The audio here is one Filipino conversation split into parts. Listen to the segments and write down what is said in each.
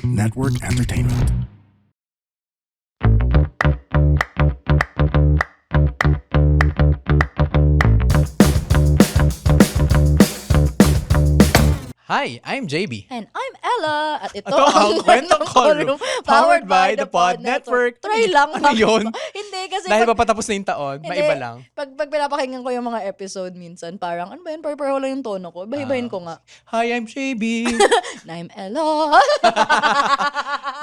Network Entertainment. Hi, I'm JB. And I'm Ella. At ito ang Kwentong Callroom, powered by the Pod Network. Try lang. Ano yun? Hindi kasi Dahil papatapos na yung taon, hindi, maiba lang. Pag pinapakinggan ko yung mga episode minsan, parang, ano ba yun? Pareho lang yung tono ko. Ibahin ko nga. Hi, I'm JB. Na I'm Ella.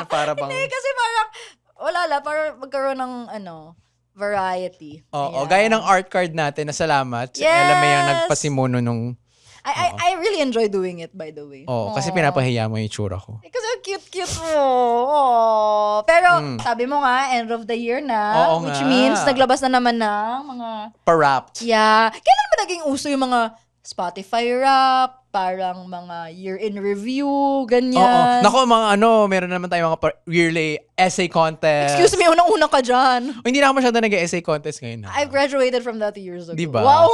Na para bang... Hindi, kasi parang, wala la, para magkaroon ng, variety. Oo, Ayan. gaya ng art card natin na salamat. Si Ella May ang nagpasimuno nung... I really enjoy doing it, by the way. Oo, kasi pinapahiya mo yung itsura ko. Kasi ang cute-cute mo. Aww. Pero, sabi mo nga, end of the year na. Oo which nga. means, naglabas na naman ng mga... Parapt. Yeah. Kailan ba naging uso yung mga Spotify rap, parang mga year-in review, Oo. ganyan? Naku, meron naman tayong mga yearly essay contest. Excuse me, unang-una ka dyan. O, hindi na ako masyado nag-essay contest ngayon. I graduated from that years ago. Diba? Wow!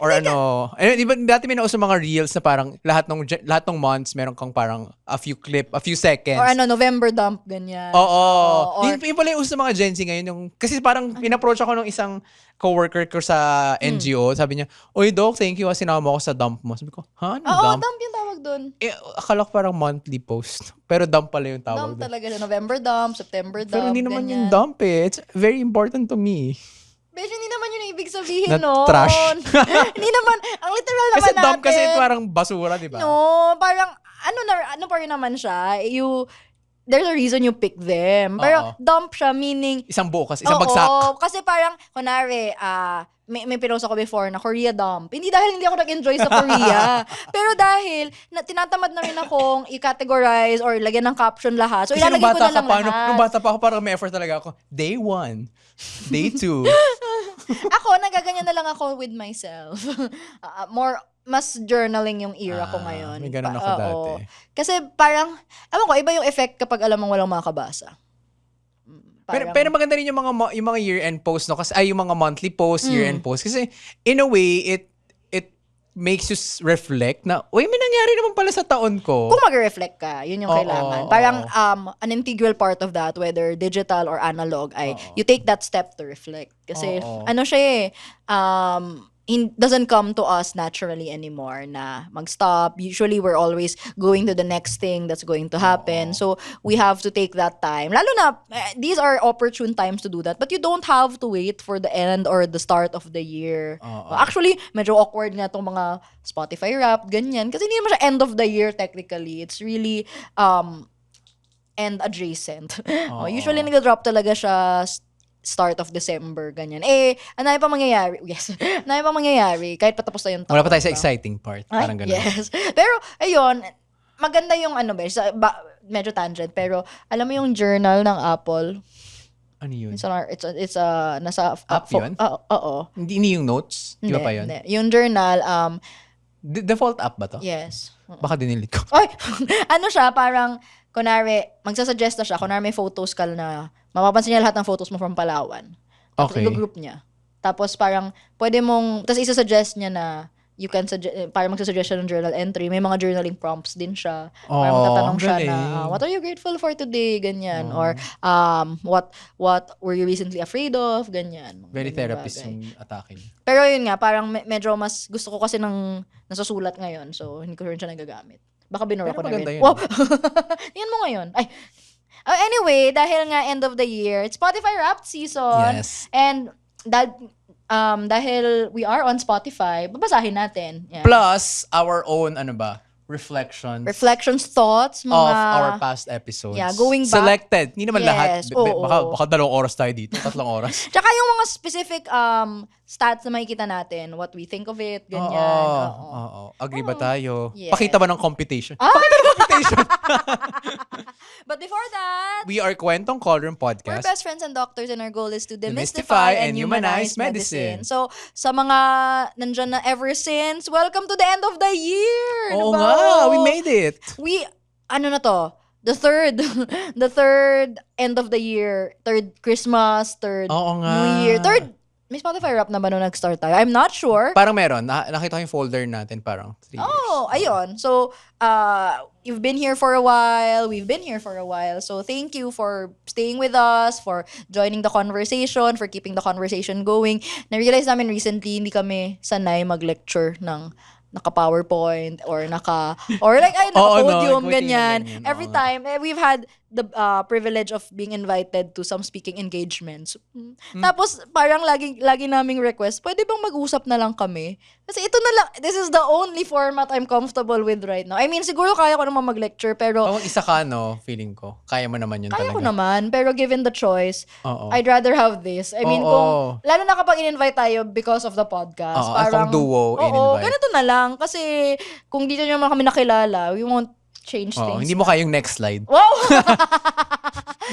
Or di ba dati may nauso mga reels na parang lahat ng months meron kang parang a few seconds. Or November dump, ganyan. Oo. Or, Yun pala yung uso sa mga Gen Z ngayon. Kasi parang in-approach ako ng isang coworker ko sa NGO. Sabi niya, "Oy, Doc, thank you kasi sinama mo ako sa dump mo." Sabi ko, "Ha? Ano dump?" dump yung tawag doon. Akala ko parang monthly post. Pero dump pala yung tawag Dump doon. talaga siya. November dump, September dump, Pero hindi naman ganyan. yung dump eh. It's very important to me. Besh, hindi naman yun ang ibig sabihin Na nun. trash. Hindi naman, ang literal naman Kasi natin. dump kasi parang basura, di ba? No, parang, ano pa rin naman siya, there's a reason you pick them. Pero dump siya, meaning, Isang buo kasi, isang bagsak. Oo, kasi parang, kunwari, may pinost ako before na Korea dump. Hindi dahil hindi ako nag-enjoy sa Korea. Pero dahil, tinatamad na rin akong i-categorize or lagyan ng caption lahat. So, Kasi nung ilalagay ko bata na ka lang pa, lahat. nung bata pa ako, parang may effort talaga ako. Day 1, day 2. Ako, nagaganyan na lang ako with myself. Mas journaling yung era ko ngayon. May ganun ako dati. Oo. Kasi parang, ewan ko, iba yung effect kapag alam mong walang makakabasa. Pero maganda rin yung mga year-end post, no? Kasi yung mga monthly post, year-end post. Kasi in a way, it makes you reflect na, uy, may nangyari naman pala sa taon ko. Kung mag-reflect ka, yun yung kailangan. Parang an integral part of that, whether digital or analog, you take that step to reflect. Kasi siya doesn't come to us naturally anymore na mag-stop. Usually, we're always going to the next thing that's going to happen. So, we have to take that time. Lalo na, these are opportune times to do that. But you don't have to wait for the end or the start of the year. Actually, medyo awkward nga itong mga Spotify rap, ganyan. Kasi hindi naman siya end of the year technically. It's really end adjacent. Usually, nag-drop talaga siya start of December, ganyan. Ano pa mangyayari? Yes. Ano pa mangyayari? Kahit patapos na yung taon. Wala pa tayo sa exciting part. Parang ganun. Yes. Pero, ayun, maganda yung medyo tangent, pero alam mo yung journal ng Apple? Ano yun? It's nasa app yun? Oo. Hindi yung notes? Di ba pa yun? Hindi. Yung journal, Default app ba to? yes. Baka dinilit ko. Ay! Ano siya, parang, kunwari, magsasuggest na siya, kunwari may photos ka na, mapapansin niya lahat ng photos mo from Palawan. Tapos Okay. i-group niya. Tapos parang, pwede mong, tapos isa-suggest niya na, you can parang magsasuggest siya ng journal entry. May mga journaling prompts din siya. Parang magtatanong siya na, what are you grateful for today? Ganyan. Or, what were you recently afraid of? Ganyan. Very Ganyan therapist bagay. yung atake. Pero yun nga, parang medyo mas gusto ko kasi ng nasusulat ngayon. So, hindi ko rin siya nagagamit. Baka binura Pero ko na maganda rin. yun. Wow! Yan mo ngayon. Ay. Anyway, dahil nga end of the year, it's Spotify Wrapped season. Yes. And dahil we are on Spotify, babasahin natin. Yeah. Plus, our own, Reflections, thoughts, mga... of our past episodes. Yeah, going back. Selected. Hindi naman lahat. Yes, oo. Baka 2 oras tayo dito. 3 oras. Tsaka yung mga specific stats na makikita natin, what we think of it, ganyan. Oo. Agree ba tayo? Yes. Pakita ba ng computation? But before that, We are Kwentong Callroom we're Podcast. best friends and doctors and our goal is to Demystify demystify and and humanize humanize medicine. medicine. So, sa mga nandyan na ever since, welcome to the end of the year! Oo diba? nga, we made it. The third end of the year, third Christmas, third Oo nga. New Year, third May Spotify Wrap na ba nung nag-start tayo? I'm not sure. Parang meron. Nakita ko yung folder natin parang 3 years. Oh, ayun. So, you've been here for a while. We've been here for a while. So, thank you for staying with us, for joining the conversation, for keeping the conversation going. Na-realize namin recently, hindi kami sanay mag-lecture ng naka-PowerPoint or naka-podium, ganyan. Every time, we've had the privilege of being invited to some speaking engagements. Tapos, parang lagi naming request, pwede bang mag-usap na lang kami? Kasi ito na lang, this is the only format I'm comfortable with right now. I mean, siguro kaya ko naman mag-lecture, pero... Isa ka, no? Feeling ko. Kaya mo naman yun kaya talaga. ko naman, pero given the choice, I'd rather have this. I mean, lalo na kapag in-invite tayo because of the podcast. Parang, kung duo, in-invite. Ganito na lang. Kasi, kung dito naman kami nakilala, we won't change things. Hindi mo kaya yung next slide. Wow!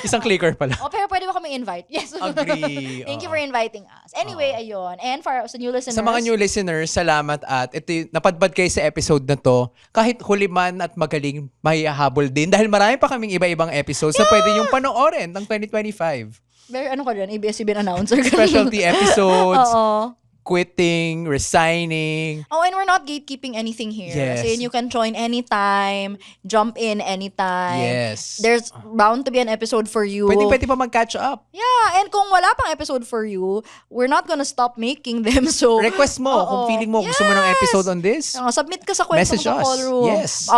Isang clicker pala. Pero pwede ba kami invite? Yes. Agree. Thank you for inviting us. Anyway, ayun. And sa new listeners. Sa mga new listeners, salamat at ito, napadpad kayo sa episode na to. Kahit huli man at magaling, may habol din. Dahil marami pa kaming iba-ibang episodes na pwede yung panoorin ng 2025. Very ka dyan? ABS-CBN announcer. Specialty episodes. Oo. Quitting, resigning. And we're not gatekeeping anything here. Yes. As in, you can join anytime, jump in anytime. Yes. There's bound to be an episode for you. Pwede pa mag-catch up. Yeah, and kung wala pang episode for you, we're not gonna stop making them. So Request mo kung feeling mo gusto mo ng episode on this. Submit ka sa kwento Message sa us. call room. Yes.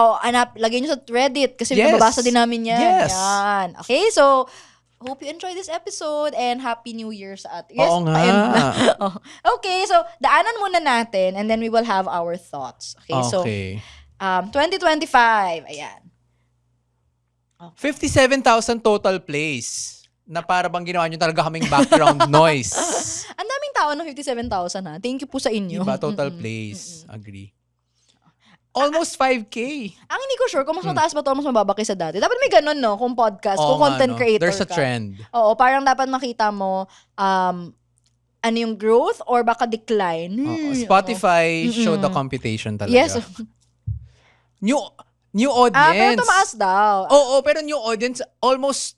Lagay nyo sa Reddit kasi Yes. nababasa din namin yan. Yes. Yan. Okay, so hope you enjoy this episode and Happy New Year sa atin. Yes, Oo nga. Okay, so daanan muna natin and then we will have our thoughts. Okay, so 2025, ayan. 57,000 total plays na para bang ginawa nyo talaga kaming background noise. Ang daming tao ng 57,000 ha. Thank you po sa inyo. Diba? Total plays. Agree. Almost 5K. Ang hindi ko sure kung mas mataas ba to o mas mababa kaysa dati. Dapat may ganun, no? Kung podcast, kung content creator There's a ka. trend. Oo, parang dapat makita mo ano yung growth or baka decline. Spotify showed the computation talaga. Yes. New audience. Pero tumaas daw. Oo, pero new audience, almost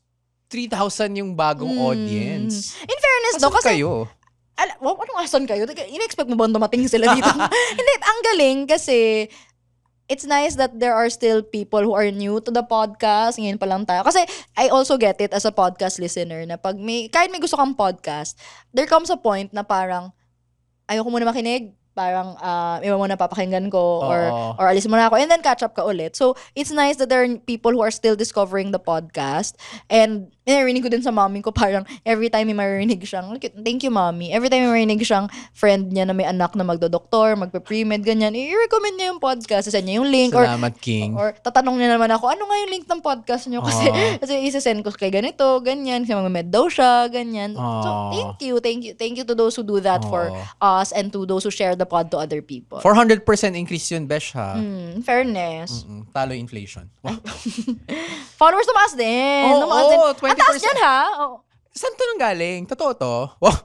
3,000 yung bagong audience. In fairness, Asan kasi kayo? Anong asan kayo? In-expect mo ba dumating sila dito? Hindi, ang galing kasi it's nice that there are still people who are new to the podcast. Ngayon pa lang tayo. Kasi I also get it as a podcast listener na kahit may gusto kang podcast, there comes a point na parang ayoko muna makinig. Parang iba mo na papakinggan ko or alis mo na ako and then catch up ka ulit. So, it's nice that there are people who are still discovering the podcast and narinig ko din sa mami ko parang every time may marinig siyang, thank you mami, every time may marinig siyang friend niya na may anak na magdo-doktor, magpe-pre-med, ganyan, i-recommend niya yung podcast, send niya yung link. Salamat, King. Or tatanong niya naman ako, ano nga yung link ng podcast niyo? Kasi isa-send ko kay ganito, ganyan, kasi mag-med daw siya, ganyan. So, thank you to those who do that for us and to those who share the pod to other people. 400% increase yun, Besh, ha? Fairness. Talo inflation. Wow. Followers tumaas din. Oo, 20%. Ang taas yan, ha? Saan to nang galing? Totoo to? Wow.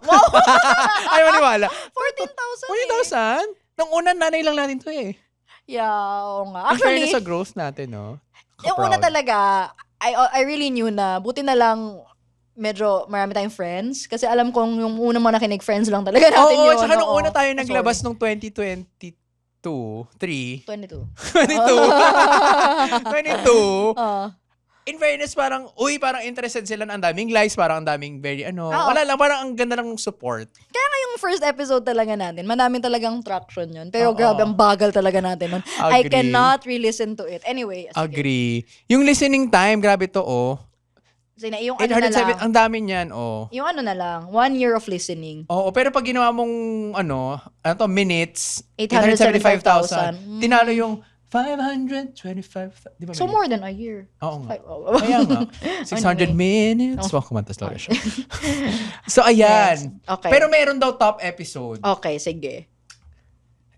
Ay, maniwala. 14,000 14,000? Nung una, nanay lang natin to eh. Yeah, oo nga. Actually, sa growth natin, no? yung una talaga, I really knew na, buti na lang, medyo marami tayong friends. Kasi alam kong yung una mo nakinig, friends lang talaga natin yun. Oo, tsaka nung una tayo naglabas nung 2022, 22. 22. In fairness, parang interested sila na ang daming likes, parang ang daming wala lang, parang ang ganda ng support. Kaya nga yung first episode talaga natin, madaming talagang traction yun. Pero grabe, ang bagal talaga natin nun. I cannot re-listen to it. Anyway. Agree. Yung listening time, grabe to, Yung ano na lang. Ang dami niyan, Yung ano na lang, 1 year of listening. Oo, pero pag ginawa mong, minutes, 875,000. Tinalo yung 525,000. Di ba? So more than a year. Oo nga. Kaya nga. 600 minutes. Wow, kumantas talaga siya. So, ayan. Yes. Okay. Pero meron daw top episode. Okay, sige.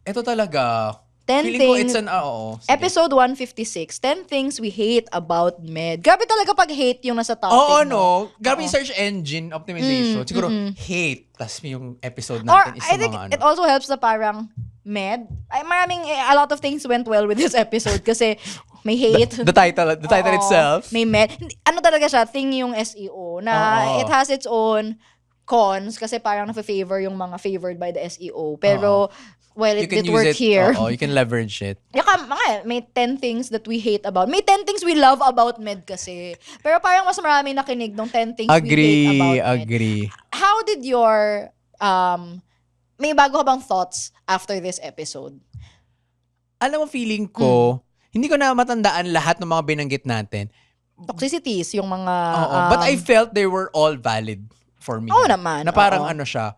Ito talaga. 10 Feeling ko things. it's sige. Episode 156, 10 things we hate about med. Grabe talaga pag hate yung nasa topic. Oo, no? Grabe yung search engine optimization. Siguro, hate. Plus yung episode natin is I think it also helps na parang med. A lot of things went well with this episode kasi may hate. The title itself. May med. Ano talaga siya, thing yung SEO na it has its own cons kasi parang na-favor yung mga favored by the SEO. Pero, well, it did work here. You can leverage it. May 10 things that we hate about. May 10 things we love about med kasi. Pero parang mas marami nakinig ng 10 things we hate about med. Agree. How did your, may bago ka bang thoughts after this episode? Alam mo, feeling ko, hindi ko na matandaan lahat ng mga binanggit natin. Toxicities, yung mga... but I felt they were all valid for me. Oo naman. Na parang ano siya.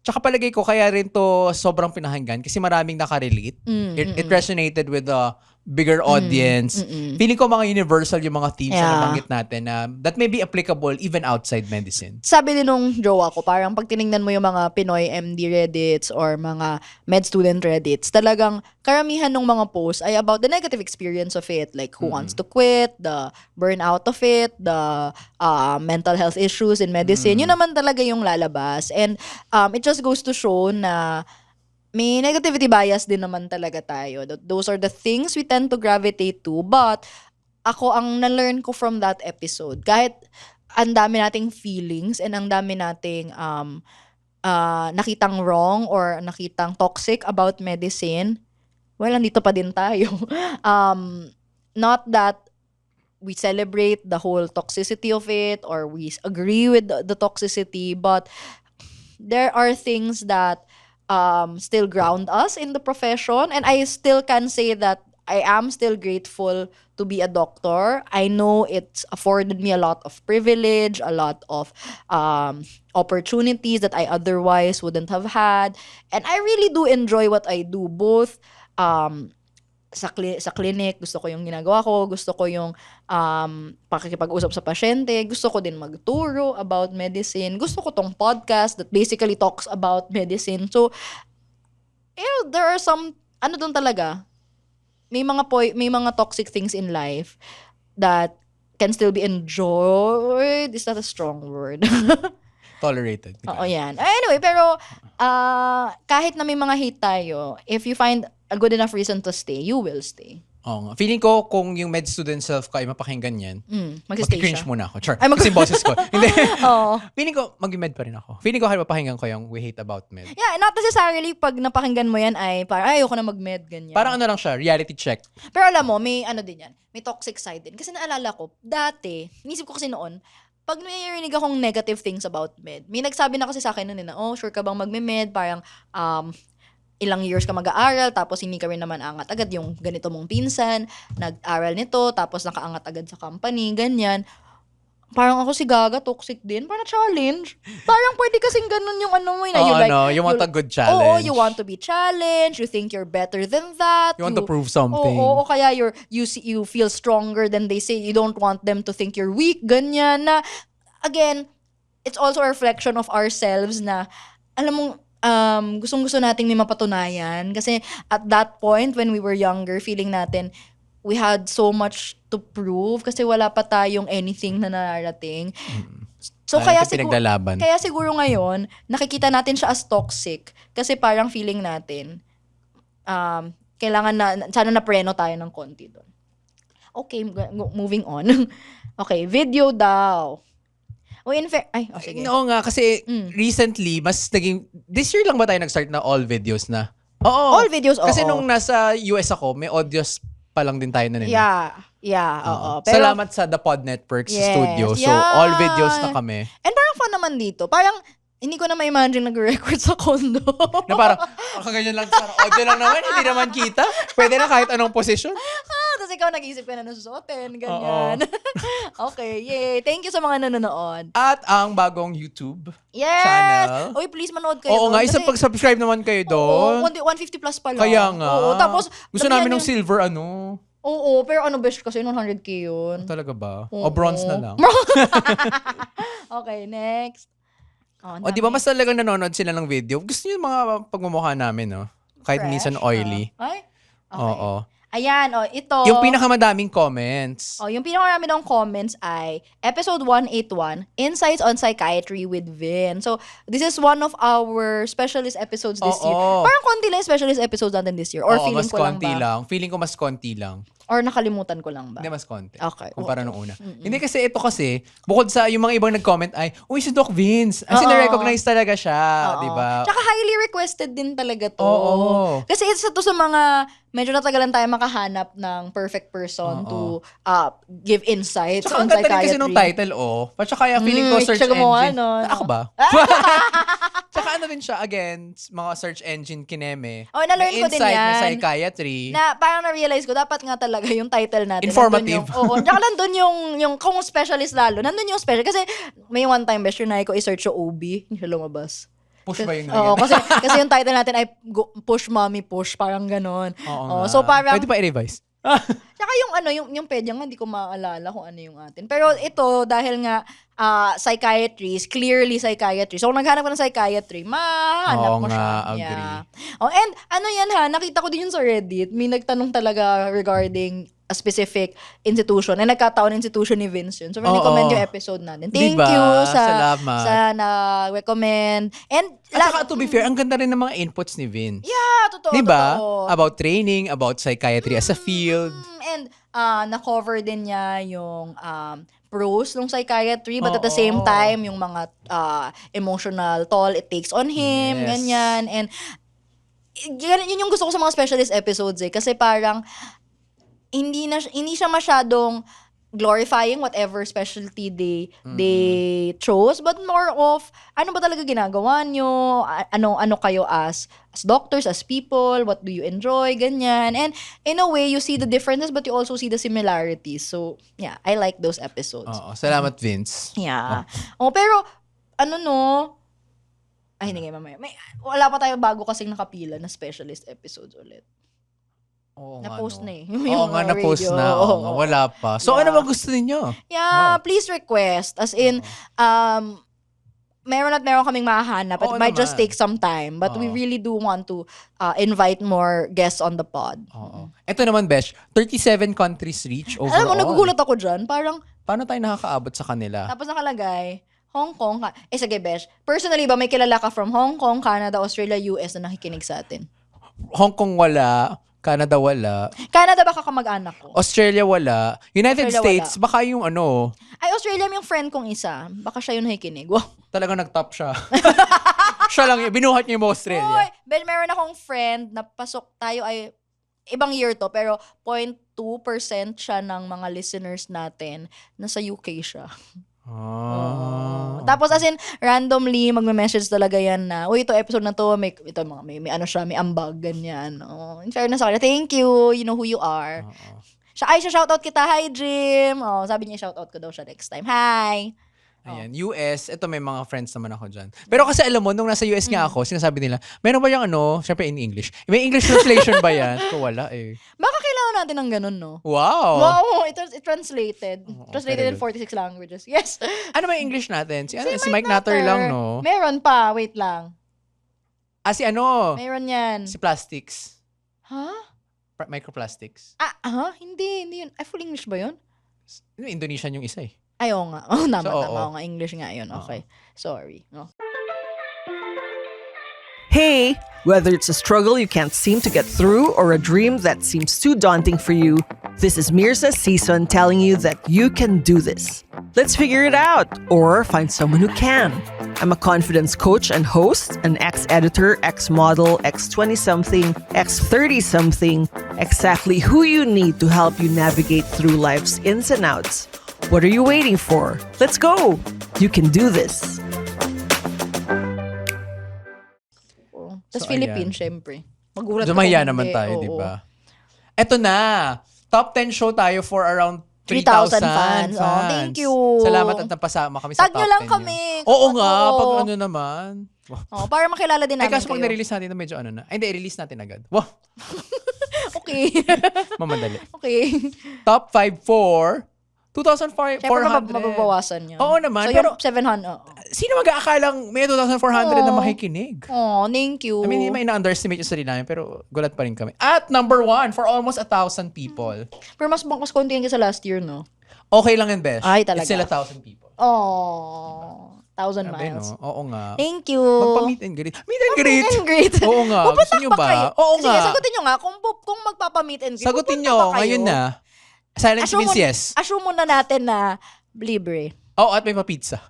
Tsaka palagay ko, kaya rin to sobrang pinahanggan kasi maraming nakarelate. It resonated with the bigger audience. Feeling ko mga universal yung mga themes na nabanggit natin na that may be applicable even outside medicine. Sabi din nung jowa ko, parang pag tinignan mo yung mga Pinoy MD Reddits or mga med student Reddits, talagang karamihan ng mga posts ay about the negative experience of it. Like who wants to quit, the burnout of it, the mental health issues in medicine. Yun naman talaga yung lalabas. And it just goes to show na may negativity bias din naman talaga tayo. Those are the things we tend to gravitate to. But ako, ang na-learn ko from that episode, kahit ang dami nating feelings and ang dami nating nakitang wrong or nakitang toxic about medicine, well, nandito pa din tayo. Not that we celebrate the whole toxicity of it or we agree with the toxicity, but there are things that still ground us in the profession, and I still can say that I am still grateful to be a doctor. I know it's afforded me a lot of privilege, a lot of opportunities that I otherwise wouldn't have had, and I really do enjoy what I do, both sa clinic, gusto ko yung ginagawa ko, gusto ko yung pakikipag-usap sa pasyente, gusto ko din magturo about medicine, gusto ko tong podcast that basically talks about medicine. So, there are some, doon talaga, may mga toxic things in life that can still be enjoyed. Is that a strong word? Tolerated. Oo, yan. Anyway, pero kahit na may mga hate tayo, if you find a good enough reason to stay, you will stay. Oo nga. Feeling ko, kung yung med student self ko ay mapakinggan yan, mag-cringe siya. muna ako. Char. Kasi yung boses ko. Hindi. Oo. Feeling ko, mag-med pa rin ako. Feeling ko, mapakinggan ko yung we hate about med. Yeah, not necessarily pag napakinggan mo yan ay parang ayoko na mag-med, ganyan. Parang ano lang siya, reality check. Pero alam mo, may din yan. May toxic side din. Kasi naalala ko, dati, inisip ko kasi noon, pag narinig akong negative things about med, may nagsabi na kasi sa akin noon na, sure ka bang magme-med? Parang, ilang years ka mag-aaral, tapos hindi ka rin naman angat agad yung ganito mong pinsan, nag-aral nito, tapos nakaangat agad sa company, ganyan. Parang ako si Gaga, toxic din. Parang challenge. Parang pwede kasing ganun yung mo na you want a good challenge. Oo, you want to be challenged, you think you're better than that. You want to prove something. Oo, kaya you feel stronger than they say. You don't want them to think you're weak, ganyan na. Again, it's also a reflection of ourselves na, alam mo, gustong-gusto nating may mapatunayan. Kasi at that point, when we were younger, feeling natin, we had so much to prove kasi wala pa tayong anything na nararating. So kaya siguro ngayon, nakikita natin siya as toxic kasi parang feeling natin, kailangan na, sana na-preno tayo ng konti doon. Okay, moving on. Okay, video daw. Sige. Oo nga, kasi recently, this year lang ba tayo nag-start na all videos na? Oo. All videos, oo. Kasi nung nasa US ako, may audios pa lang din tayo na nila. Yeah, oo. Pero, salamat sa The Pod Networks studio. So, all videos na kami. And parang fun naman dito. Parang, hindi ko na ma-imagine nag-record sa condo. Na parang, ganyan lang, audio lang naman, hindi naman kita. Pwede na kahit anong posisyon. Tapos ikaw nag-isip ka na nasusuotin, ganyan. Okay, yay. Thank you sa mga nanonood. At ang bagong YouTube channel. Uy, please manood kayo. Oo nga, isang pag-subscribe naman kayo doon. 150 plus pa lang. Kaya nga. Oo, tapos, gusto namin ng silver Oo, pero best kasi 100K yun. Talaga ba? O bronze na lang. Okay, next. Di ba mas talagang nanonood sila ng video? Gusto niyo yung mga pagmumukha namin, no? Kahit minsan oily. Ay? Okay. Oo. Ayan, ito. Yung pinakamadaming comments. Yung pinakamadaming ng comments ay episode 181, Insights on Psychiatry with Vin. So, this is one of our specialist episodes this year. Parang konti lang specialist episodes natin this year. Or feeling ko lang ba? Feeling ko mas konti lang. Or nakalimutan ko lang ba? Hindi, mas konti. Okay. Kumpara nung una. Hindi kasi ito kasi, bukod sa yung mga ibang nag-comment ay, uy, si Doc Vince. Kasi na-recognize talaga siya, di ba? Tsaka highly requested din talaga to. Oo. Kasi isa to sa mga, medyo natagalan tayo makahanap ng perfect person to give insights Tsaka on ang ganda rin psychiatry. kasi nung title, Patsaka kaya feeling ko search siya gumawa, engine. no? Ako ba? Tsaka ano din siya, again, mga search engine kineme. Na-learn may ko din insight, yan. may psychiatry. Na parang na-realize ko, dapat nga talaga yung title natin. Informative. Tsaka nandun yung, kung specialist lalo, nandun yung special. Kasi may one time, best yun ko i-search yung OB, hindi siya lumabas. Push ba yung Oo, kasi yung title natin ay Push Mommy Push, parang ganon. Oo So parang, pwede pa i-revise. Tsaka yung yung pedya nga, hindi ko maalala kung ano yung atin. Pero ito, dahil nga, psychiatry, clearly psychiatry. So, kung naghanap ka ng psychiatry, mahanap mo siya. Agree. Yeah. And ano yan nakita ko din yun sa Reddit. May nagtanong talaga regarding a specific institution. And nagkataon institution ni Vince yun. So, recommend yung episode natin. Thank you sa na-recommend. And at saka, to be fair, ang ganda rin ng mga inputs ni Vince. Yeah, totoo. Diba? Totoo. About training, about psychiatry as a field. And na-cover din niya yung pros ng psychiatry, but at the same time, yung mga emotional toll it takes on him, ganyan. And yun yung gusto ko sa mga specialist episodes kasi parang hindi siya masyadong glorifying whatever specialty they chose, but more of ano ba talaga ginagawa nyo, ano kayo as doctors, as people, what do you enjoy, ganyan. And in a way, you see the differences but you also see the similarities. So, yeah, I like those episodes. Salamat, Vince. Yeah. Pero, hindi nga mamaya. Wala pa tayo bago kasing nakapila na specialist episodes ulit. Na-post na eh. Na-post na. Wala pa. So, ano ba gusto ninyo? Yeah, please request. As in, meron kaming mahahanap. It might just take some time. But we really do want to invite more guests on the pod. Ito naman, Besh, 37 countries reach overall. Alam mo, nagugulat ako dyan. Parang, paano tayo nakakaabot sa kanila? Tapos nakalagay, Hong Kong. Sige, Besh. Personally ba, may kilala ka from Hong Kong, Canada, Australia, US na nakikinig sa atin? Hong Kong wala. Canada wala. Canada baka kamag-anak ko. Australia wala. United States, baka yung Ay, Australia yung friend kong isa. Baka siya yung nakikinig. Wow. Talagang nag-top siya. Siya lang yun. Binuhat niya yung Australia. Oy, Ben, meron akong friend na pasok tayo ay ibang year to, pero 0.2% siya ng mga listeners natin nasa UK siya. Tapos as in, randomly, magme-message talaga yan na, uy, ito episode na to, may ano siya, may ambag, ganyan. In fairness sa kanya, thank you, you know who you are. Siya, shoutout kita, hi Jim. Sabi niya, shoutout ko daw siya next time. Hi! Ayan, US, ito may mga friends naman ako dyan. Pero kasi alam mo, nung nasa US nga ako, sinasabi nila, meron ba yung syempre in English, may English translation ba yan? Ko wala eh. Baka kailangan natin ng ganun, no? Wow! Wow, it translated. Translated in 46 languages. Yes. Ano ba yung English natin? Si Mike Natter lang, no? Meron pa, wait lang. Si Meron yan. Si Plastics. Huh? Microplastics. Hindi yun. Full English ba yun? Indonesian yung isa eh. Ay, oo nga. Tama nga. English nga yun. Okay. Sorry. No. Hey! Whether it's a struggle you can't seem to get through or a dream that seems too daunting for you, this is Mirza Season telling you that you can do this. Let's figure it out or find someone who can. I'm a confidence coach and host, an ex-editor, ex-model, ex-20-something, ex-30-something, exactly who you need to help you navigate through life's ins and outs. What are you waiting for? Let's go! You can do this. Tapos Philippine, syempre. Magulat Dumaya naman tayo, di ba? Eto na! Top 10 show tayo for around 3,000 fans. Thank you. Salamat at napasama kami sa top 10 Tag nyo lang kami. Oo nga, pag ano naman. Para makilala din namin kaso kayo. pag na-release natin na medyo na. Ay, hindi, i-release natin agad. Wow! Okay. Mamadali. Okay. Top 5 for 2,400. Siyempre, mababawasan niya. Oo naman. So, pero, yung 700. sino mag-aakalang may 2,400 na makikinig? Thank you. I mean, hindi may na-underestimate yung sarili namin, pero gulat pa rin kami. At number 1, for almost 1,000 people. Pero mas konti yan sa last year, no? Okay lang yun, Besh. Ay, talaga. It's still 1,000 people. 1,000 Sabi, miles. no? Oo nga. Thank you. Magpa-meet and greet. Meet and greet? Meet and greet. Oo nga. Gusto Pupunta nyo ba ba? kayo? Oo Sige, nga. sagutin nyo nga. Kung magpapa-meet and greet, Sagutin pupunta nyo. ba kayo? Ngayon na. Silence means yes. Assume muna natin na libre. Oo, at may pa-pizza.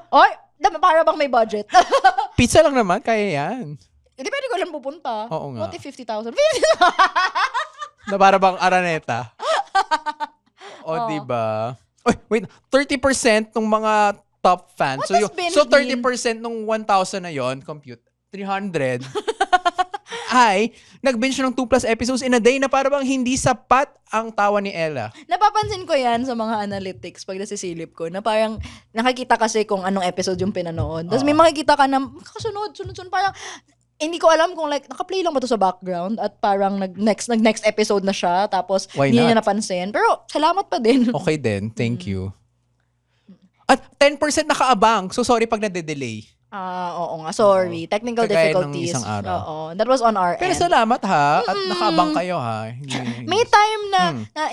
Oy, para bang may budget? Pizza lang naman. Kaya yan. Hindi pwede ko lang pupunta. Oo nga. What if 50,000? Na para bang Araneta. O, diba? Uy, wait. 30% ng mga top fans. What does binge So 30% ng 1,000 na yon, compute, 300, ay nag-binge ng 2+ episodes in a day na para bang hindi sapat ang tawa ni Ella. Napapansin ko yan sa mga analytics pag nasisilip ko na parang nakikita kasi kung anong episode yung pinanood. Tapos may makikita ka na kasunod, sunod, parang hindi ko alam kung like naka-play lang ba to sa background at parang nag-next episode na siya tapos Why hindi not? niya napansin. Pero salamat pa din. Okay din. Thank you. At 10% nakaabang. So sorry pag nade-delay. Oo nga. Sorry. Technical Kagaya nung difficulties. isang araw. Oo. That was on our Pero end. salamat ha. At nakaabang kayo ha. May time na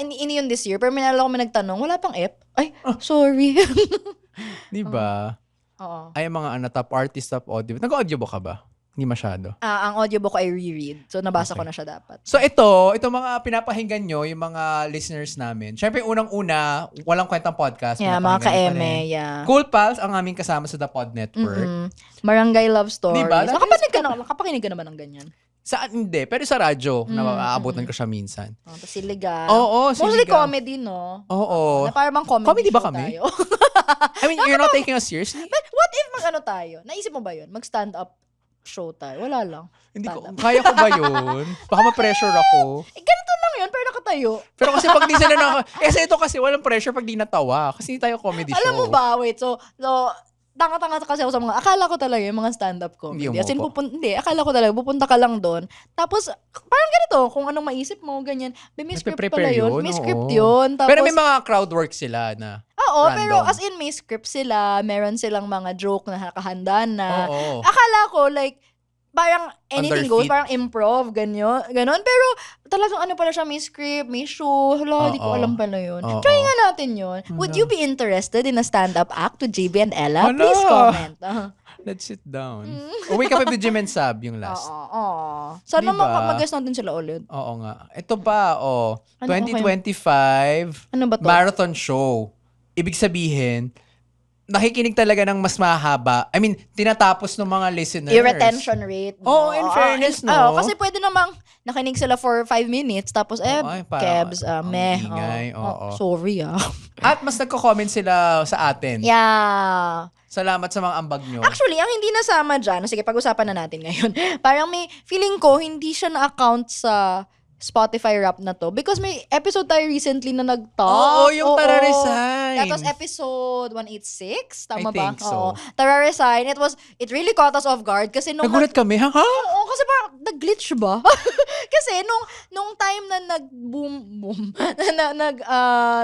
ini yun this year, pero minala ko may nagtanong, wala pang F? Ay, sorry. Diba? Oo. Ay, mga top artist, top audio. Nag-audiobook ka ba? Hindi masyado. Ang audiobook ko ay reread. So, nabasa ko na siya dapat. So ito mga pinapahinggan nyo, yung mga listeners namin. Syempre, unang-una, walang kwentang podcast. Yeah, mga pinapakinggan nyo pa ka-eme, rin. yeah. Cool Pals, ang aming kasama sa The Pod Network. Barangay Love Stories. Diba? Nakapakinig ka naman ng ganyan. Saan? Hindi. Pero sa radyo, naaabutan ko siya minsan. Tapos Siligan. Oo, Mostly Siligan. comedy, no? Oo. Na parang comedy, Comedy ba show kami? tayo. I mean, you're not taking us seriously? But what if mag-ano tayo? Naisip mo ba yun? Mag-stand up show tayo? Wala lang. Hindi ko. Stand up. Kaya ko ba yun? Baka ma-pressure ako. Ganito lang yun, pero nakatayo. Pero kasi pag di sila kasi ito kasi walang pressure pag di natawa. Kasi hindi tayo comedy show. Alam mo ba, wait, so tanga-tanga kasi ako sa mga, akala ko talaga yung mga stand-up comedy. Hindi As in, mo hindi, akala ko talaga, pupunta ka lang doon. Tapos, parang ganito, kung anong maisip mo, ganyan. May script pala yun. May script yun. Tapos, pero may mga crowd work sila na oo, random. pero as in, may script sila. Meron silang mga joke na nakahanda na. Oo. Akala ko, like, parang anything goes, Underfeet. parang improv, ganon. Pero talagang ano pala siya, may script, may show. Hala, di ko Oo. alam pala yun. Oo. Try nga natin yun. Would you be interested in a stand-up act with JB and Ella? Hala. Please comment. Let's sit down. Uwi ka pa with Jim and Sab yung last. Oo. Sana Diba? mag-guest natin sila ulit. Oo nga. Ito pa, Ano, 2025 Ano ba to? marathon show. Ibig sabihin, nakikinig talaga ng mas mahaba. I mean, tinatapos ng mga listeners. Yung retention rate. Oo, in fairness, no? Kasi pwede namang nakinig sila for 5 minutes, tapos ay, parang Kebs, ang meh. ingay, oo. Sorry, At mas nagko-comment sila sa atin. Yeah. Salamat sa mga ambag nyo. Actually, ang hindi nasama dyan, sige, pag-usapan na natin ngayon. Parang may feeling ko, hindi siya na-account sa Spotify rap na to. Because may episode tayo recently na nag-talk. Oo, yung Tara Resign. That was episode 186, tama I ba? think so. Oo. Tara Resign. It really caught us off guard kasi nung Nagulat kami, ha? Oo, kasi parang nag-glitch ba? Kasi nung time na nag-boom,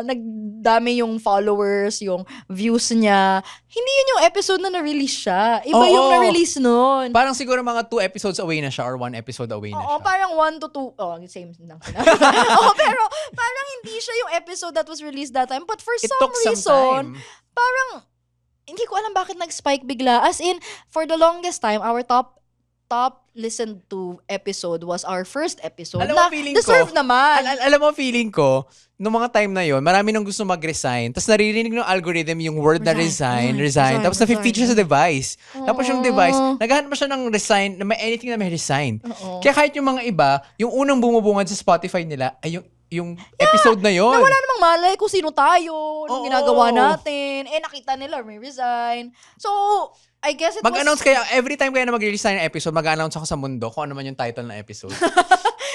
nagdami yung followers, yung views niya, hindi yun yung episode na na-release siya. Iba Oo. yung na-release nun. Parang siguro mga 2 episodes away na siya or 1 episode away na Oo, siya. parang 1 to 2. Same lang sinabi. Oo, pero parang hindi siya yung episode that was released that time. But for It some took some reason, time. parang hindi ko alam bakit nag-spike bigla. As in, for the longest time, our top listened to episode was our first episode. Alam mo, feeling deserve ko, naman. alam mo, feeling ko, nung mga time na yon, marami nang gusto mag-resign. Tapos naririnig ng algorithm yung word na resign. Tapos na-feature sa device. Tapos yung device, naghahanap siya ng resign, na may anything na may resign. Kaya kahit yung mga iba, yung unang bumubungad sa Spotify nila, ay yung episode na yon. Na wala namang malay kung sino tayo, anong Oo. ginagawa natin. Nakita nila, may resign. So, I guess it Mag-announce was... kaya, every time kaya na mag-resign ng episode, mag-announce ako sa mundo kung ano man yung title ng episode.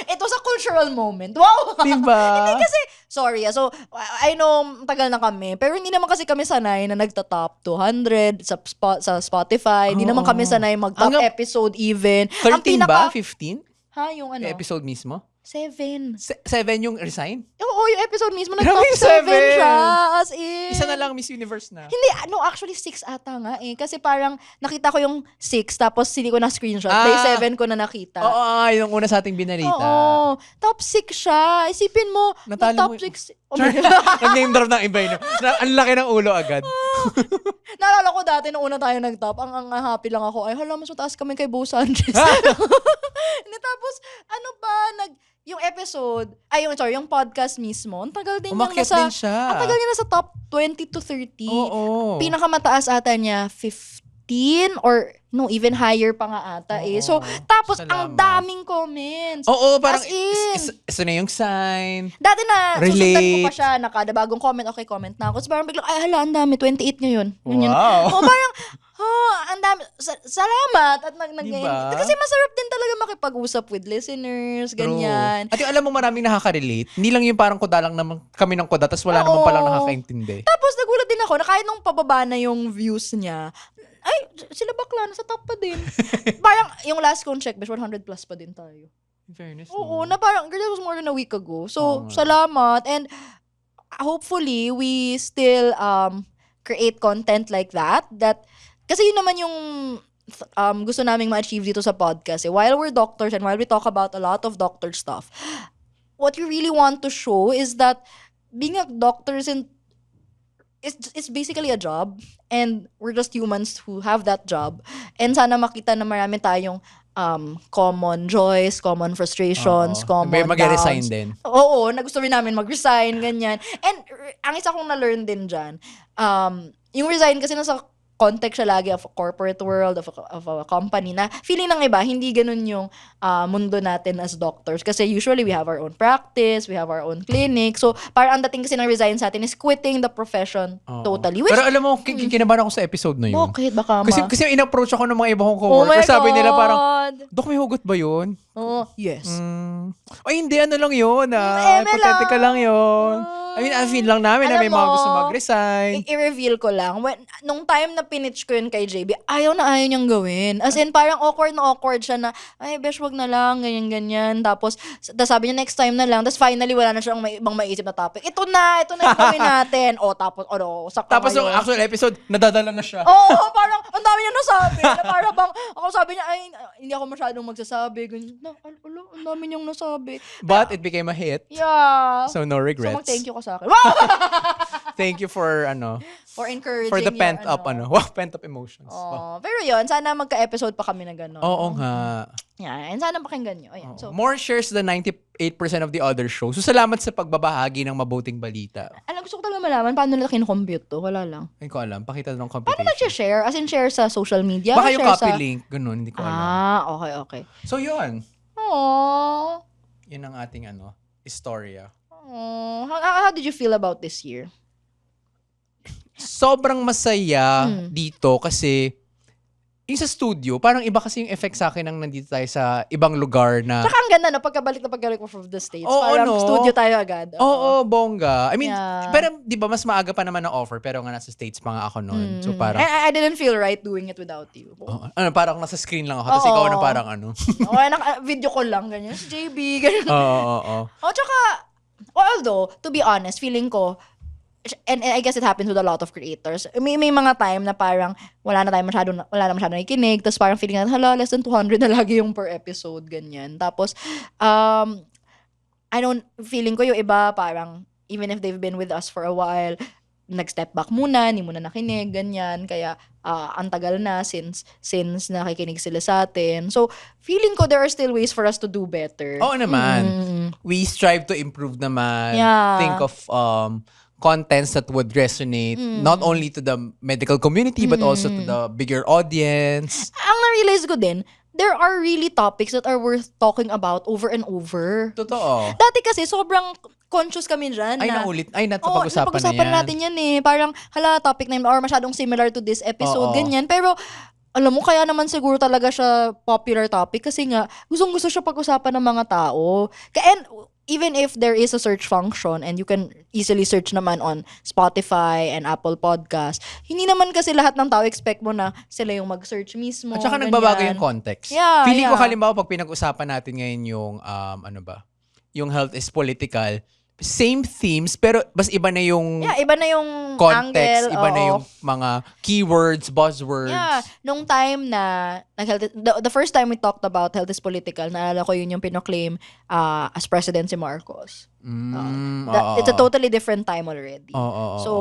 It was a cultural moment. Wow! Diba? Hindi kasi, sorry, so, I know, tagal na kami, pero hindi naman kasi kami sanay na nagta-top 200 sa Spotify. Hindi naman kami sanay mag-top Hanggang episode even. 13 ba? 15? Ha, yung ano? Yung episode mismo? 7. 7 yung resign? Oo, yung episode mismo, Grabe, nag-top 7 7. siya. As in. Isa na lang Miss Universe na. Hindi, no, actually 6 ata nga eh. Kasi parang nakita ko yung 6, tapos hindi ko na screenshot. Day 7 ko na nakita. Oo, yung una sa ating binarita. Oo. Top 6 siya. Isipin mo, Natalo top mo- 6. Nag-name drop ng iba yun. Ang laki ng ulo agad. naalala ko dati nung una tayo nag-top, ang happy lang ako, ay hala, mas mataas kami kay Bo Sanchez. Hindi, tapos, ano ba, yung episode, yung podcast mismo, ang tagal din Umakyat din siya. Ang tagal niya nasa top 20 to 30. Oo. Pinakamataas ata niya, 15 or no, even higher pa nga ata eh. So, tapos ang daming comments. Oo, parang as in, isa na yung sign. dati na, susundan ko pa Relate. siya, kada bagong comment, okay, comment na ako. So, parang biglang, ay hala, ang dami, 28 ngayon. Ganyan. Wow. O parang, ang dami, salamat. At Diba? Kasi masarap din talaga makipag-usap with listeners, ganyan. At yung alam mo, maraming nakaka-relate. Hindi lang yung parang kuda lang naman kami ng kuda, tapos wala naman palang nakakaintindi. Tapos nagulat din ako na kahit nung pababa na yung views niya, ay, sila bakla, nasa top pa din. Parang, yung last kong check, 100 plus pa din tayo. In fairness, Oo, na parang, girl, that was more than a week ago. So, salamat. And, hopefully, we still create content like that. Kasi yun naman yung gusto naming ma-achieve dito sa podcast. While we're doctors and while we talk about a lot of doctor stuff, what you really want to show is that being a doctor it's basically a job, and we're just humans who have that job. And sana makita na marami tayong common joys, common frustrations, common May mag-resign downs. din. Oo, na gusto rin namin mag-resign, ganyan. And ang isa kong na-learn din dyan, yung resign kasi nasa context siya lagi of a corporate world, of a company, na feeling ng iba, hindi ganun yung mundo natin as doctors. Kasi usually we have our own practice, we have our own clinic. So, parang ang dating kasi ng resign sa atin is quitting the profession totally. Which, Pero alam mo, kinabahan ako sa episode na yun. bakit? Baka Kasi in-approach ako ng mga iba kong Oh my coworkers. Sabi nila parang, God. Dok, may hugot ba yun? Oh, yes. Ay, hindi, ano lang yun. Hypothetical lang yun. I mean, feel lang namin na Alam may mga mo, gusto mag-resign. I-reveal ko lang. Nung time na pinitch ko yun kay JB, ayaw niyang gawin. As in, parang awkward siya na, ay, besh, wag na lang, ganyan. Tapos sabi niya, next time na lang. Tapos finally, wala na siyang ibang maisip na topic. Ito na yung gawin natin. Sakto Tapos yung ngayon. actual episode, nadadala na siya. Oo, parang, ang dami niya nasabi. Na parang bang, ako sabi niya, ay, hindi ako masyadong magsasabi. Ganyan, ang dami niyang nasabi. But it became a hit. Yeah. So no regrets. So mag-thank you ka sa akin. Thank you for For encouraging for the your, pent-up pent-up emotions. Oh, pero yun, sana magka-episode pa kami na gano'n. Oo nga. Yan, and sana pakinggan nyo. Ayan, so, More shares than 98% of the other shows. So salamat sa pagbabahagi ng mabuting balita. gusto ko talaga malaman paano nila kinocompute to. Wala lang. Hindi ko alam. Pakita ng Paano computation. nag-share? As in, share sa social media? Baka yung share copy sa... link. Ganun. Hindi ko alam. Okay. So yun. Aww. Yun ang ating istorya. How did you feel about this year? Sobrang masaya dito kasi yung sa studio, parang iba kasi yung effect sa akin nang nandito tayo sa ibang lugar na... Tsaka ang ganda na pagkabalik ko from the States. Oo, parang no? studio tayo agad. Oo, bongga. I mean, Yeah. pero di ba mas maaga pa naman ang offer pero nga nasa States pa nga ako noon. So parang... I didn't feel right doing it without you. parang nasa screen lang ako. Tapos ikaw na parang Video call lang, ganyan. Si JB, ganyan. Oo. Tsaka, although, to be honest, feeling ko, and I guess it happens with a lot of creators, may mga time na parang wala na masyadong nakikinig, tapos parang feeling natin, less than 200 na lagi yung per episode, ganyan. Tapos, feeling ko yung iba, parang, even if they've been with us for a while, nag-step back muna, hindi muna nakinig, ganyan. Kaya, ang tagal na since nakikinig sila sa atin. So, feeling ko there are still ways for us to do better. Oo naman. We strive to improve naman. Yeah. Think of contents that would resonate not only to the medical community but also to the bigger audience. Ang na-realize ko din, there are really topics that are worth talking about over and over. Totoo. Dati kasi sobrang conscious kami dyan Ay, na... naulit. Ay, napag-usapan na yan. natin yan eh. Parang, topic na yun, or masyadong similar to this episode, Oo. ganyan. Pero, alam mo, kaya naman siguro talaga siya popular topic kasi nga, gustong-gusto siya pag-usapan ng mga tao. And even if there is a search function and you can easily search naman on Spotify and Apple Podcast, hindi naman kasi lahat ng tao expect mo na sila yung mag-search mismo. At saka ganyan. nagbabago yung context. Yeah, Feeling ko yeah. halimbawa pag pinag-usapan natin ngayon yung yung health is political, same themes pero mas iba na yung Yeah, iba na yung context, angle. iba na oo. yung mga keywords, buzzwords. Yeah, nung time na the first time we talked about health is political, naalala ko yun yung pinoclaim as president si Marcos. It's a totally different time already. Oo. So,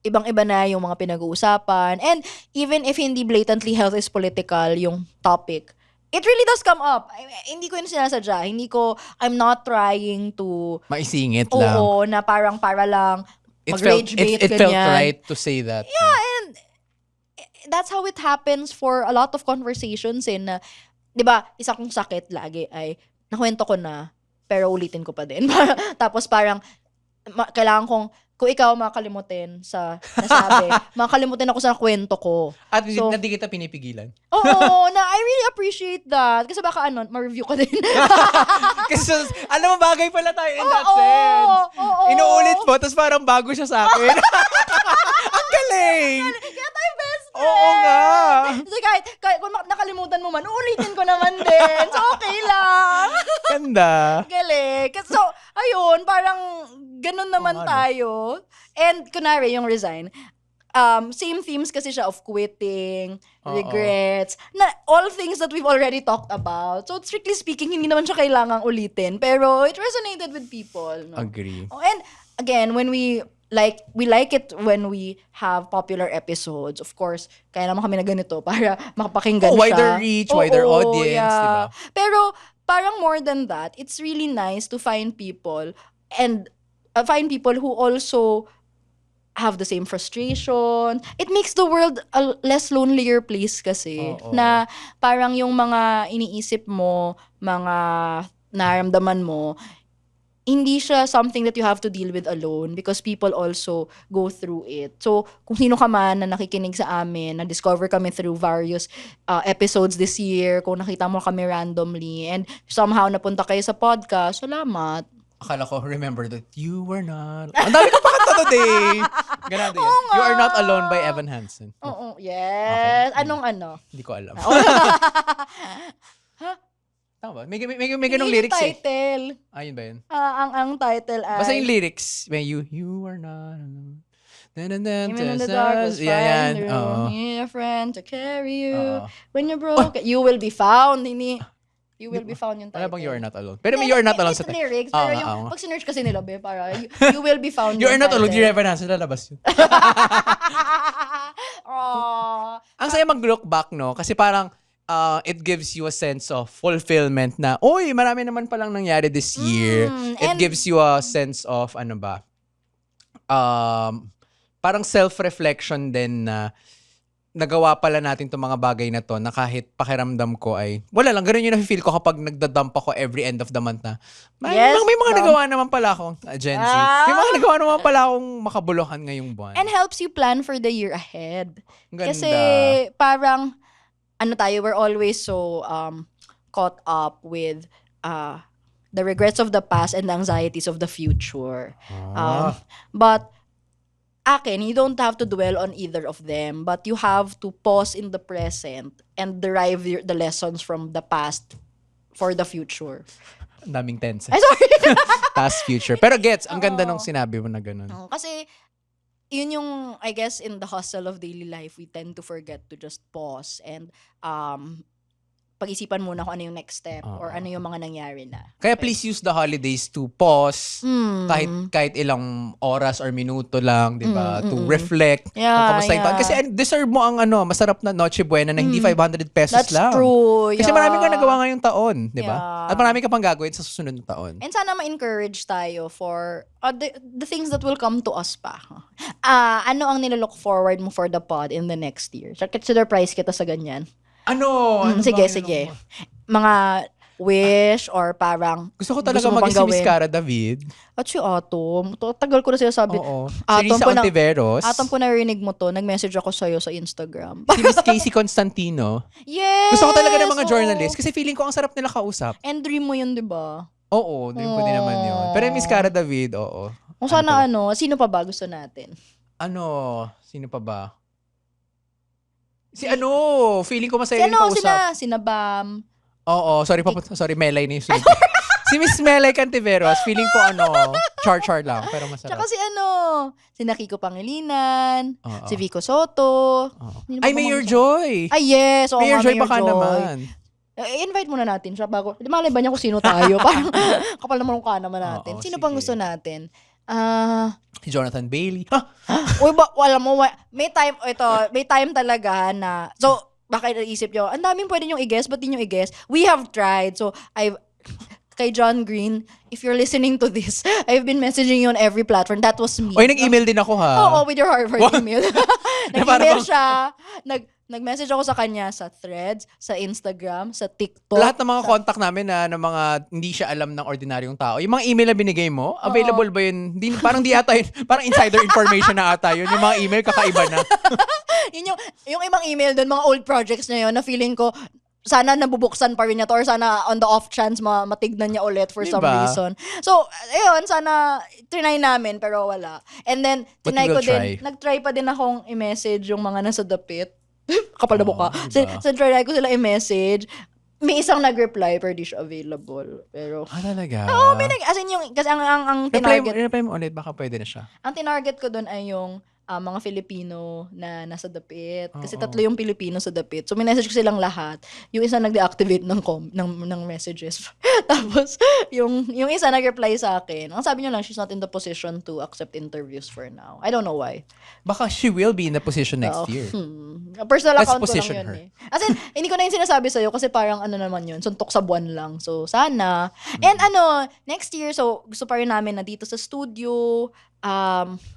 ibang-iba na yung mga pinag-uusapan. And even if hindi blatantly health is political yung topic, it really does come up. Hindi ko yun sinasadya. I'm not trying to... Maisingit lang. Oo, na parang para lang mag-rage bait, it felt right to say that. Yeah, and that's how it happens for a lot of conversations in, 'di ba, isa kong sakit lagi ay nakwento ko na pero ulitin ko pa din. Tapos parang kailangan kong kung ikaw makalimutin sa nasabi, makalimutin ako sa kwento ko. At hindi kita pinipigilan. Oo, na I really appreciate that. Kasi baka ma-review ka din. Kasi alam mo, bagay pala tayo in that sense. Inuulit mo, tapos parang bago siya sa akin. Ang galing! Kaya tayo best friend. Oo nga. So kahit kung nakalimutan mo man, uulitin ko naman din. So okay lang. Ganda. Galing. So, ayun, parang ganun naman tayo. And kunwari, yung resign, same themes kasi siya of quitting, regrets, na all things that we've already talked about. So, strictly speaking, hindi naman siya kailangang ulitin. Pero it resonated with people. No? Agree. And again, when we like it when we have popular episodes. Of course, kaya naman kami na ganito para makapakinggan siya. Wider reach, wider audience, yeah. diba? Pero parang more than that, it's really nice to find people and find people who also have the same frustration. It makes the world a less lonelier place kasi. Na parang yung mga iniisip mo, mga nararamdaman mo, hindi siya something that you have to deal with alone because people also go through it. So, kung sino ka man na nakikinig sa amin, na-discover kami through various episodes this year, kung nakita mo kami randomly, and somehow napunta kayo sa podcast, salamat. Akala ko, remember that you were not... Ang dami ko pa kanta today! Ganado yan. You Are Not Alone by Evan Hansen. Oo, yes. Okay. Anong ano? Hindi ko alam. Tama ba? May ganong lyrics title. Ayun ba yun? Ang title ay... Basta yung lyrics. May you are not alone. Even in the darkest find room, need a friend to carry you. When you're broke, you will be found. You will be found yung title. Wala bang You Are Not Alone? Pero may You Are Not Alone sa title. Lyrics, pero yung pag sinerch kasi nila, para you will be found You Are Not Alone, di Evan Hansen, lalabas yun. Ang saya mag-look back, no? Kasi parang, it gives you a sense of fulfillment na, uy, marami naman palang nangyari this year. It gives you a sense of, parang self-reflection din na nagawa pala natin itong mga bagay na to na kahit pakiramdam ko ay, wala lang, ganun yung na-feel ko kapag nagdadump ako every end of the month na, may mga nagawa naman pala akong, Gen Z, may mga nagawa naman pala akong makabuluhan ngayong buwan. And helps you plan for the year ahead. Ganda. Kasi parang, we're always so caught up with the regrets of the past and the anxieties of the future. But you don't have to dwell on either of them, but you have to pause in the present and derive the lessons from the past for the future. Ang daming tense. Ay, sorry. Past, future. Pero gets, ang ganda nung sinabi mo na ganun. Kasi, yun yung, I guess, in the hustle of daily life, we tend to forget to just pause and pag-isipan muna kung ano yung next step or ano yung mga nangyari na. Kaya please use the holidays to pause kahit ilang oras or minuto lang, di ba? To reflect. Kamusta yung taon. Kasi deserve mo ang masarap na Noche Buena na hindi 500 pesos That's lang. That's true. Kasi marami kang nagawa ngayong taon, di ba? At marami ka pang gagawin sa susunod na taon. And sana ma-encourage tayo for the things that will come to us pa. Ano ang nilook forward mo for the pod in the next year? Surprise kita sa ganyan. Sige. Mga wish or parang gusto ko talaga maging si Miss Cara David. At si Atom. Tagal ko na sinasabi. Oo. Si Risa Ontiveros. Atom, ko narinig mo to. Nag-message ako sa'yo sa Instagram. Si Miss Casey Constantino. Yes! Gusto ko talaga ng mga journalist kasi feeling ko ang sarap nila kausap. And dream mo yun, di ba? Oo, dream ko din naman yun. Pero Miss Cara David, oo. Kung sana sino pa ba gusto natin? Sino pa ba? Feeling ko masaya yung kausap. Sina Bam. Oo, sorry, Melay na yung sunod. Si Miss Melay Cantiveros, feeling ko char-char lang, pero masarap. Tsaka si Kiko Pangilinan, si Vico Soto. Ay, Mayor Joy! Ay, yes. Mayor Joy, baka naman. I-invite muna natin siya bago. Malay ba niya kung sino tayo? Parang kapal naman ka naman natin. Sino pang gusto natin? Si Jonathan Bailey. Uy, alam mo, may time talaga na, so, baka naisip nyo, ang daming pwede nyo i-guess, ba't di nyo i-guess? We have tried. So, kay John Green, if you're listening to this, I've been messaging you on every platform. That was me. Oy, nag-email din ako ha. Oo, with your Harvard email. Nag-email siya. Nag-message ako sa kanya sa Threads, sa Instagram, sa TikTok. Lahat ng mga contact namin na mga hindi siya alam ng ordinaryong tao. Yung mga email na binigay mo, available ba yun? Parang di ata yun. Parang insider information na ata yun. Yung mga email, kakaiba na. yung ibang email doon, mga old projects na yun, na feeling ko, sana nabubuksan pa rin niya to or sana on the off chance matignan niya ulit for some reason. So, ayun, sana trinay namin pero wala. And then, nag-try pa din akong i-message yung mga nasa dapit. Kapal na buka. Diba? So, try ko sila i-message. May isang nag-reply pero di siya available. Pero, talaga? oo, as in yung, kasi ang tinarget. Reply mo ulit, baka pwede na siya. Ang tinarget ko doon ay yung mga Filipino na nasa dapit. Kasi 3 yung Pilipino sa dapit. So, minessage ko silang lahat. Yung isa nag-deactivate ng messages. Tapos, yung isa nag-reply sa akin. Ang sabi niya lang, she's not in the position to accept interviews for now. I don't know why. Baka she will be in the position next year. Personal Let's account ko lang position yun her. As in, hindi ko na yung sinasabi sa'yo kasi parang ano naman yun, suntok sa buwan lang. So, sana. And next year, so gusto pa rin namin na dito sa studio,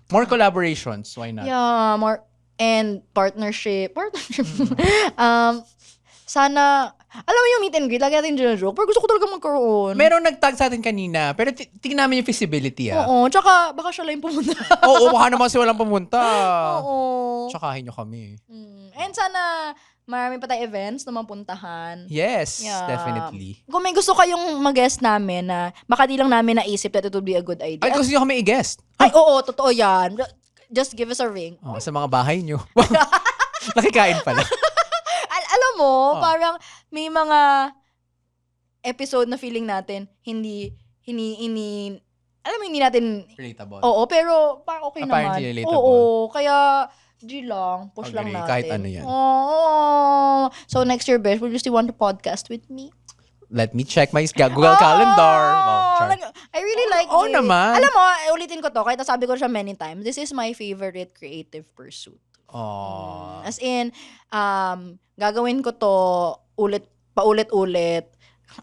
more collaborations, why not? yeah, more, and partnership. Sana, alam mo yung meet and greet, lagi natin joke, pero gusto ko talaga magkaroon. Merong nag-tag sa atin kanina, pero tingnan namin yung feasibility Oo, tsaka baka siya lang yung pumunta. Oo, baka naman si walang pumunta. Oo. Tsakahin nyo kami. And sana, marami pa tayong events na mapuntahan. Yes, Yeah. definitely. Kung may gusto kayong mag-guest namin na baka di lang namin naisip that it would be a good idea. Ay, gusto nyo kami i-guest. Ay, oo, totoo yan. Just give us a ring. Sa mga bahay nyo. Nakikain pala. Alam mo, parang may mga episode na feeling natin, hindi alam mo, hindi natin, Relatable. oo, pero parang okay Apparently naman. relatable. Oo, kaya, push lang Agree, natin. kahit ano yan. Oo. So, next year, Besh, will you still want to podcast with me? Let me check my Google Calendar. Char. I really like Oo it. naman. Alam mo, ulitin ko to, kahit nasabi ko siya many times, this is my favorite creative pursuit. As in, gagawin ko to paulit-ulit.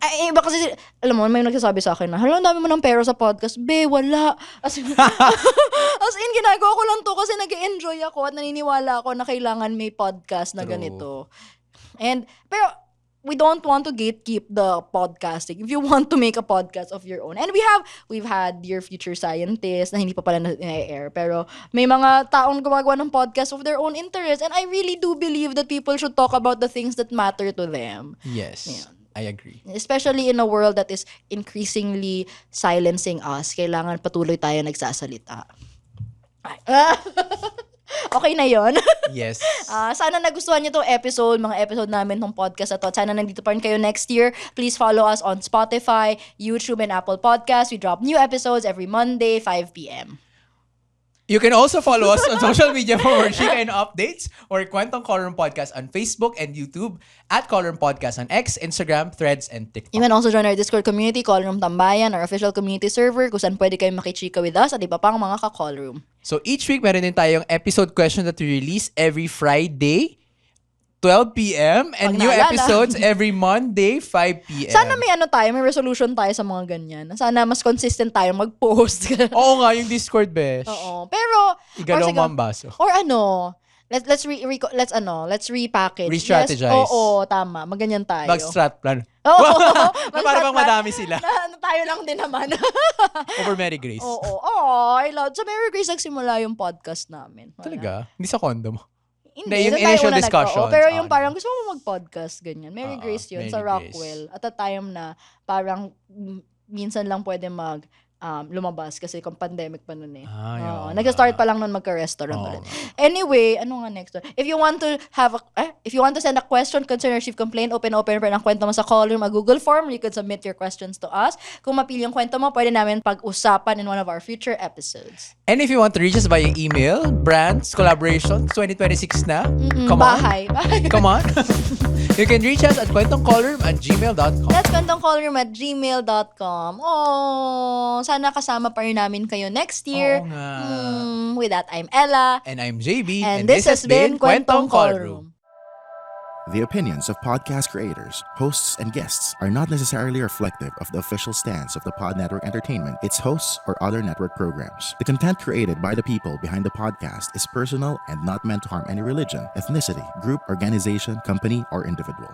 Ay, iba kasi, alam mo, may nagsasabi sa akin na, hala, ang dami mo ng pera sa podcast. Be, wala. As in, ginagawa ko lang to kasi nag-enjoy ako at naniniwala ako na kailangan may podcast na ganito. Pero, we don't want to gatekeep the podcasting. If you want to make a podcast of your own. And we've had Dear Future Scientist na hindi pa pala na-air. Pero may mga taong gumagawa ng podcast of their own interest. And I really do believe that people should talk about the things that matter to them. Yes, Yeah. I agree. Especially in a world that is increasingly silencing us. Kailangan patuloy tayo nagsasalita. Okay na yon. Yes. Sana nagustuhan niyo tong episode, mga episode namin tong podcast na to. Sana nandito pa rin kayo next year. Please follow us on Spotify, YouTube, and Apple Podcasts. We drop new episodes every Monday, 5 p.m. You can also follow us on social media for more chika and updates or Kwentong Colorum Podcast on Facebook and YouTube, at Colorum Podcast on X, Instagram, Threads, and TikTok. You can also join our Discord community, Callroom Tambayan, our official community server, kung saan pwede kayong makichika with us at iba pang mga ka-callroom. So each week, meron din tayong episode question that we release every Friday, 12 p.m. and Pag new naalala. episodes every Monday, 5 p.m. Sana may resolution tayo sa mga ganyan. Sana mas consistent tayo mag-post. Oo nga, yung Discord, besh. Oo. Pero, Igalaw sige, mo ang baso. or let's repackage. Re-strategize. Oo, tama. Maganyan tayo. Mag-strat plan. Oo. Para bang madami sila. Tayo lang din naman. Over Mary Grace. Oo. I love. Sa Mary Grace nagsimula yung podcast namin. Talaga? Hindi sa condom. Hindi, yung doon tayo initial una discussions. pero yung parang gusto mo mag-podcast, ganyan. Mary Grace yun, Mary sa Grace. Rockwell. At a time na parang minsan lang pwede lumabas kasi kung pandemic pa nun eh. Nag-start pa lang nun magka-restaurant ulit. Anyway, ano nga next? If you want to send a question, concern, or receive complaint, open pa ng kwento mo sa Callroom, a Google form. You can submit your questions to us. Kung mapili yung kwento mo, pwede namin pag-usapan in one of our future episodes. And if you want to reach us via email, brands, collaborations, 2026 na. Come on. Bahay. Come on. You can reach us at kwentongcallroom@gmail.com. That's kwentongcallroom@gmail.com. Oh, sana kasama pa rin namin kayo next year. Oo nga. With that, I'm Ella. And I'm JB. And this has been Kwentong Callroom. The opinions of podcast creators, hosts, and guests are not necessarily reflective of the official stance of the Pod Network Entertainment, its hosts, or other network programs. The content created by the people behind the podcast is personal and not meant to harm any religion, ethnicity, group, organization, company, or individual.